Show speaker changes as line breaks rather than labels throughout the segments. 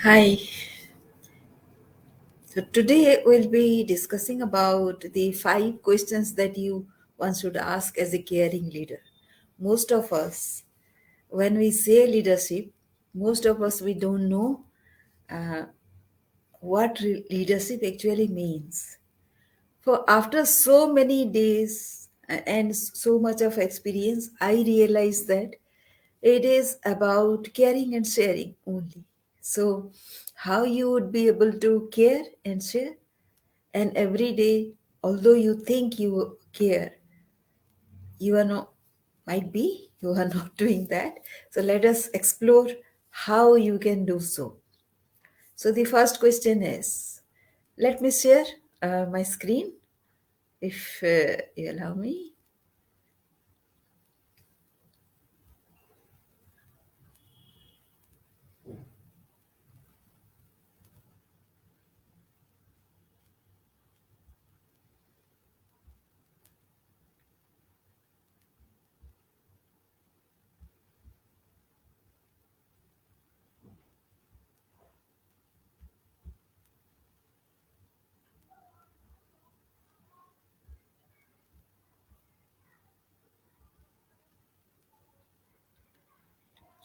Hi. So today we'll be discussing about the 5 questions that one should ask as a caring leader. Most of us, when we say leadership, most of us we don't know uh, what leadership actually means. For after so many days and so much of experience, I realized that it is about caring and sharing only. So, how you would be able to care and share? And every day, although you think you care, you are not, might be, you are not doing that. So let us explore how you can do so. So the first question is, let me share my screen if you allow me.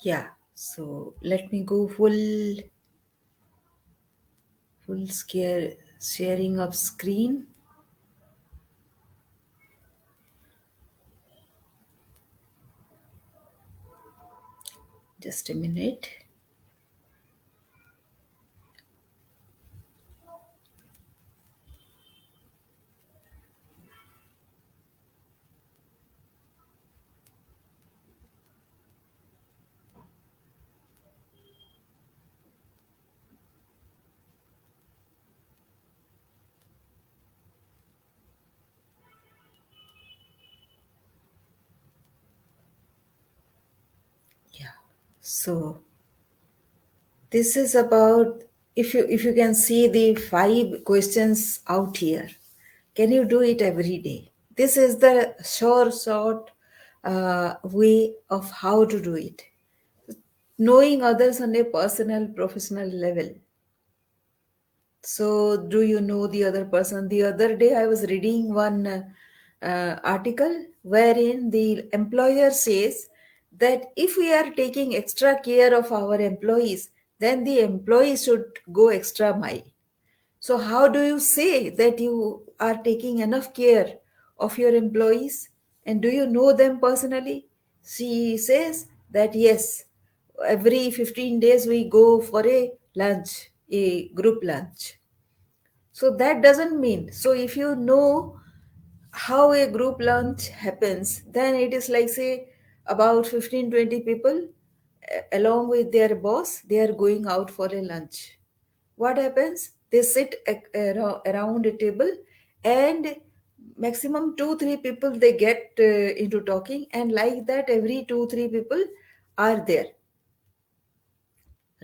Yeah, so let me go full scare sharing of screen. Just a minute. Yeah. So this is about if you can see the 5 questions out here. Can you do it every day? This is the short way of how to do it. Knowing others on a personal, professional level. So, do you know the other person? The other day, I was reading one article wherein the employer says that if we are taking extra care of our employees, then the employees should go extra mile. So, how do you say that you are taking enough care of your employees? And do you know them personally? She says that yes, every 15 days we go for a lunch, a group lunch. So that doesn't mean, so if you know how a group lunch happens, then it is like, say, about 15-20 people along with their boss, they are going out for a lunch. What happens? They sit around a table, and maximum 2-3 people they get into talking, and like that every 2-3 people are there,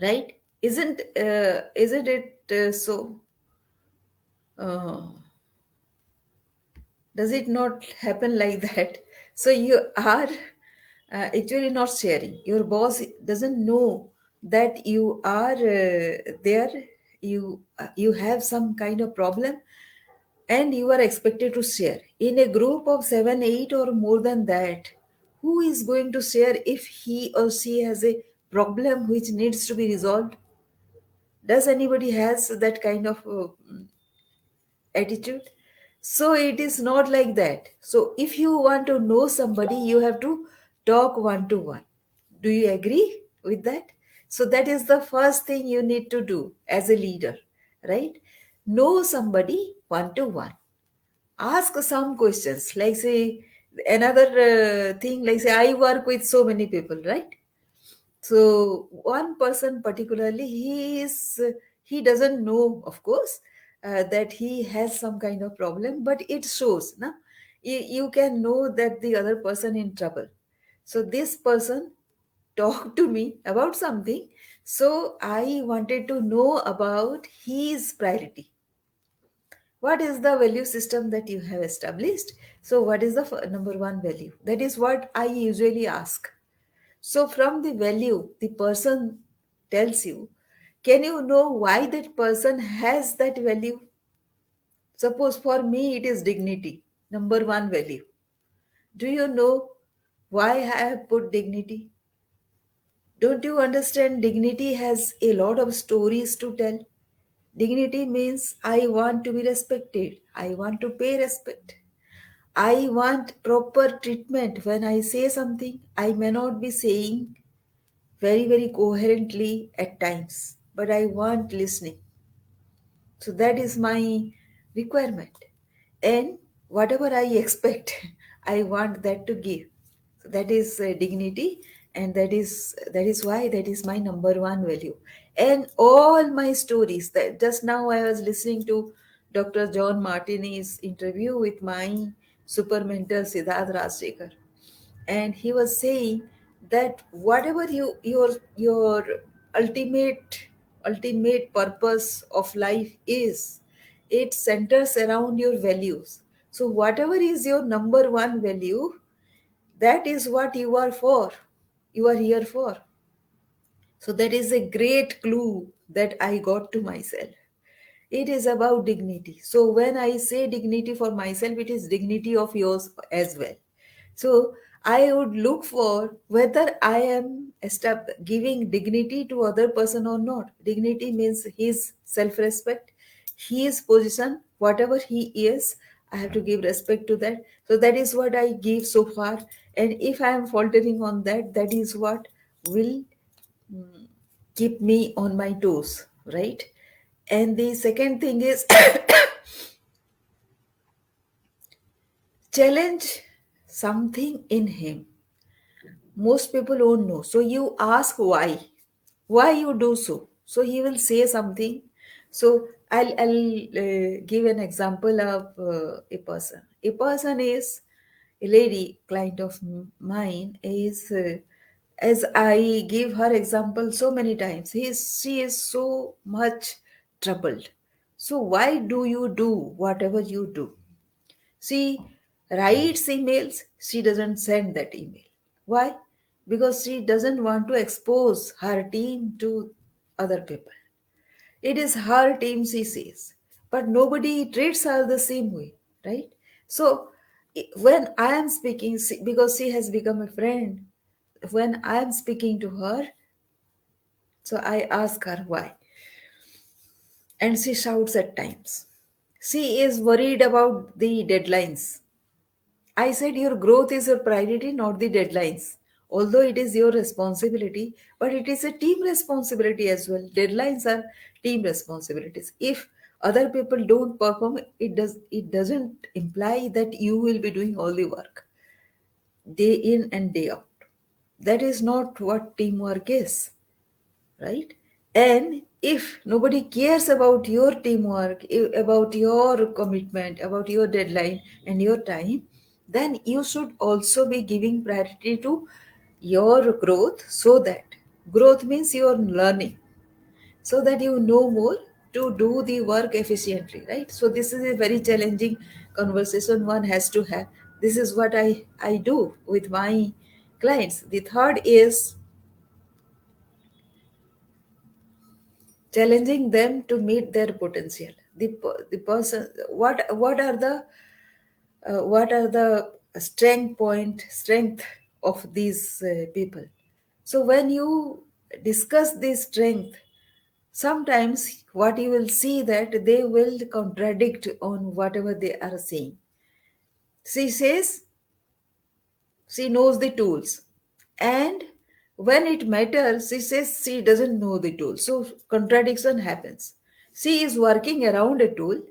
right? Isn't it so? Uh, does it not happen like that? So you are actually not sharing. Your boss doesn't know that you are there. You have some kind of problem, and you are expected to share in a group of 7 8 or more than that. Who is going to share if he or she has a problem which needs to be resolved? Does anybody has that kind of attitude? So it is not like that. So if you want to know somebody, you have to talk one to one. Do you agree with that? So that is the first thing you need to do as a leader, right? Know somebody one to one. Ask some questions, like, say, another thing, like, say, I work with so many people, right? So one person particularly, he doesn't know, of course, that he has some kind of problem, but it shows, na? You can know that the other person in trouble. So this person talked to me about something, so I wanted to know about his priority. What is the value system that you have established? So what is the number one value? That is what I usually ask. So, from the value the person tells you, Can you know why that person has that value? Suppose for me it is dignity, number one value. Do you know why I have put dignity? Don't you understand? Dignity has a lot of stories to tell. Dignity means I want to be respected. I want to pay respect. I want proper treatment. When I say something, I may not be saying very coherently at times, but I want listening. So that is my requirement. And whatever I expect, I want that to give. So that is dignity, and that is why that is my number one value. And all my stories, that just now I was listening to Dr. John Martini's interview with my super mentor Siddharth Rajsekar, and he was saying that whatever your ultimate ultimate purpose of life is, it centers around your values. So whatever is your number one value, that is what you are for, you are here for. So that is a great clue that I got to myself. It is about dignity. So when I say dignity for myself, it is dignity of yours as well. So I would look for whether I am giving dignity to other person or not. Dignity means his self-respect, his position, whatever he is, I have to give respect to that. So that is what I give so far. And if I am faltering on that, that is what will keep me on my toes, right? And the second thing is challenge something in him. Most people don't know. So you ask why you do so. So he will say something. So I'll give an example of a person. A person is a lady client of mine is. As I give her example so many times, she is so much troubled. So why do you do whatever you do? She writes emails, she doesn't send that email. Why? Because she doesn't want to expose her team to other people. It is her team, she says. But nobody treats her the same way, right? So when I am speaking, because she has become a friend, when I am speaking to her, so I ask her why. And she shouts at times. She is worried about the deadlines. I said your growth is your priority, not the deadlines. Although it is your responsibility, but it is a team responsibility as well. Deadlines are team responsibilities. If other people don't perform, it doesn't imply that you will be doing all the work day in and day out. That is not what teamwork is, right? And if nobody cares about your teamwork, about your commitment, about your deadline and your time, then you should also be giving priority to your growth, so that growth means you're learning, so that you know more to do the work efficiently, right? So this is a very challenging conversation one has to have. This is what I do with my clients. The third is challenging them to meet their potential. The person, what are the strength of these people. So when you discuss this strength, sometimes what you will see that they will contradict on whatever they are saying. She says she knows the tools, and when it matters she says she doesn't know the tool. So contradiction happens. She is working around a tool,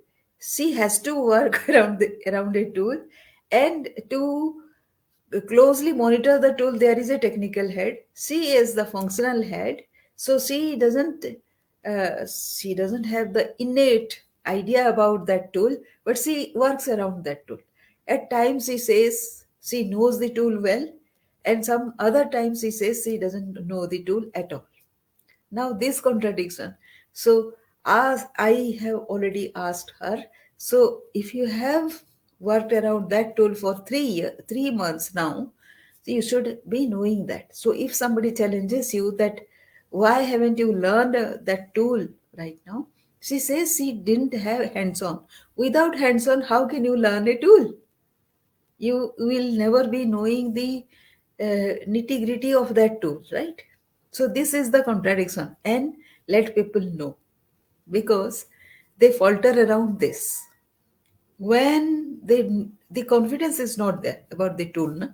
she has to work around a tool, and to closely monitor the tool there is a technical head, she is the functional head. So she doesn't have the innate idea about that tool, but she works around that tool. At times she says she knows the tool well, and some other times she says she doesn't know the tool at all. Now this contradiction. So as I have already asked her, so if you have worked around that tool for 3 months now, so you should be knowing that. So if somebody challenges you that why haven't you learned that tool right now? She says she didn't have hands on. Without hands on, how can you learn a tool? You will never be knowing the nitty gritty of that tool, right? So, this is the contradiction, and let people know, because they falter around this when the confidence is not there about the tool, na?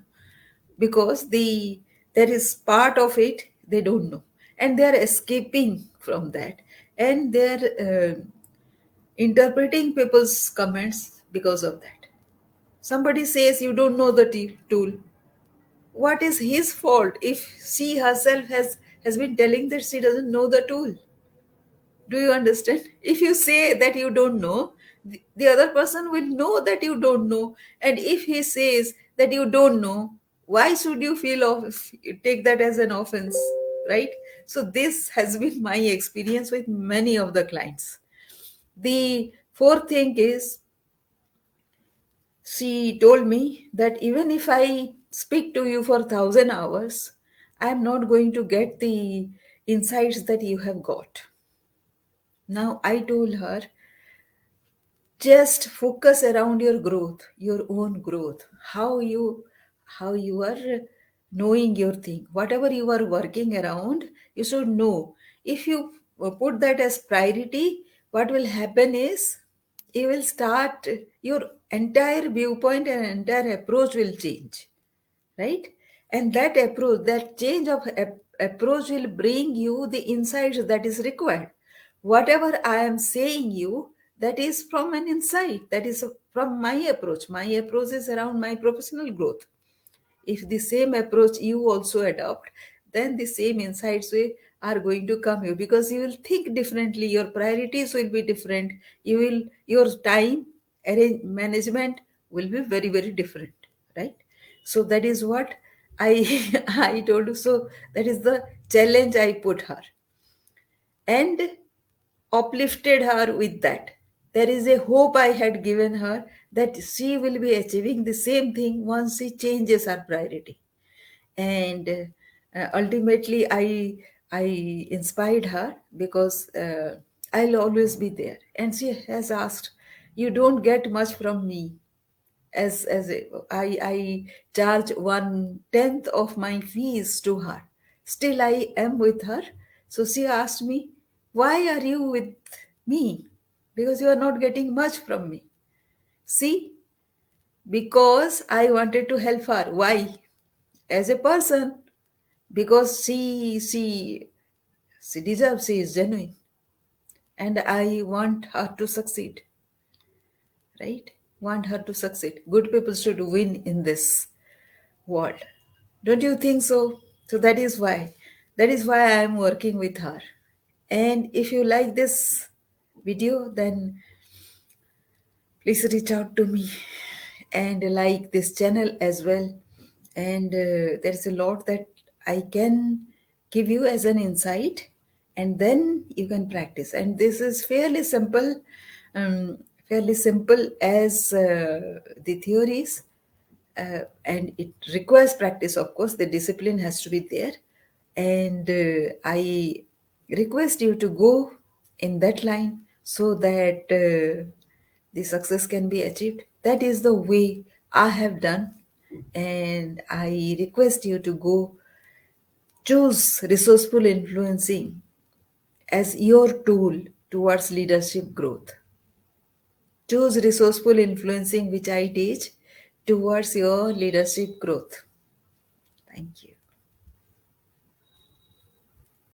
Because there is part of it they don't know, and they are escaping from that, and they're interpreting people's comments because of that. Somebody says you don't know the tool. What is his fault if she herself has been telling that she doesn't know the tool? Do you understand? If you say that you don't know, the other person will know that you don't know. And if he says that you don't know, why should you feel take that as an offense, right? So this has been my experience with many of the clients. The fourth thing is, she told me that even if I speak to you for 1,000 hours, I'm not going to get the insights that you have got. Now I told her, just focus around your growth, your own growth, how you are knowing your thing, whatever you are working around, you should know. If you put that as priority, what will happen is you will start, your entire viewpoint and entire approach will change, right? And that approach, that change of approach will bring you the insights that is required. Whatever I am saying you, that is from an insight, that is from my approach. My approach is around my professional growth. If the same approach you also adopt, then the same insights are going to come you, because you will think differently, your priorities will be different, your time management will be very very different, right? So that is what I I told you. So that is the challenge I put her, and uplifted her with that. There is a hope I had given her that she will be achieving the same thing once she changes her priority. And ultimately, I inspired her, because I'll always be there. And she has asked, "You don't get much from me, I charge 1/10 of my fees to her. Still, I am with her." So she asked me, "Why are you with me? Because you are not getting much from me." See, because I wanted to help her. Why? As a person, because she deserves, she is genuine, and I want her to succeed, right? Want her to succeed. Good people should win in this world. Don't you think so? So that is why I am working with her. And if you like this video, then please reach out to me and like this channel as well. And there's a lot that I can give you as an insight, and then you can practice. And this is fairly simple as the theories, and it requires practice. Of course, the discipline has to be there, and I request you to go in that line, so that the success can be achieved. That is the way I have done, and I request you to go choose resourceful influencing as your tool towards leadership growth. Choose resourceful influencing, which I teach, towards your leadership growth. Thank you.